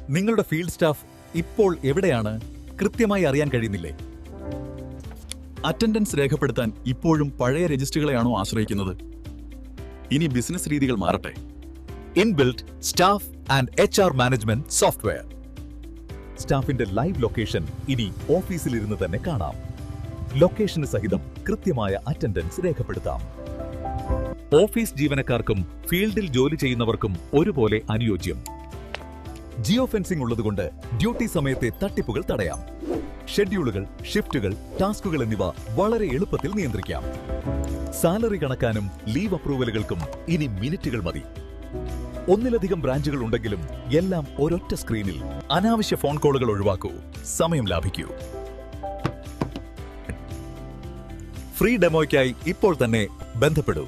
നിങ്ങളുടെ field staff ഇപ്പോൾ എവിടെയാണ്? കൃത്യമായി അറിയാൻ കഴിയുന്നില്ലേ? അറ്റൻഡൻസ് രേഖപ്പെടുത്താൻ ഇപ്പോഴും പഴയ രജിസ്റ്ററുകളെയാണോ ആശ്രയിക്കുന്നത്? ഇനി ബിസിനസ് രീതികൾ മാറട്ടെ. Inbuilt staff and HR management software. സ്റ്റാഫിന്റെ ലൈവ് ലൊക്കേഷൻ ഇനി ഓഫീസിലിരുന്ന് തന്നെ കാണാം. ലൊക്കേഷന് സഹിതം കൃത്യമായ അറ്റൻഡൻസ് രേഖപ്പെടുത്താം. ഓഫീസ് ജീവനക്കാർക്കും ഫീൽഡിൽ ജോലി ചെയ്യുന്നവർക്കും ഒരുപോലെ അനുയോജ്യം. ജിയോ ഫെൻസിംഗ് ഉള്ളതുകൊണ്ട് ഡ്യൂട്ടി സമയത്തെ തട്ടിപ്പുകൾ തടയാം. ഷെഡ്യൂളുകൾ, ഷിഫ്റ്റുകൾ, ടാസ്കുകൾ എന്നിവ വളരെ എളുപ്പത്തിൽ നിയന്ത്രിക്കാം. സാലറി കണക്കാനും ലീവ് അപ്രൂവലുകൾക്കും ഇനി മിനിറ്റുകൾ മതി. ഒന്നിലധികം ബ്രാഞ്ചുകൾ ഉണ്ടെങ്കിലും എല്ലാം ഒരൊറ്റ സ്ക്രീനിൽ. അനാവശ്യ ഫോൺ കോളുകൾ ഒഴിവാക്കൂ, സമയം ലാഭിക്കൂ. ഫ്രീ ഡെമോയ്ക്കായി ഇപ്പോൾ തന്നെ ബന്ധപ്പെടൂ.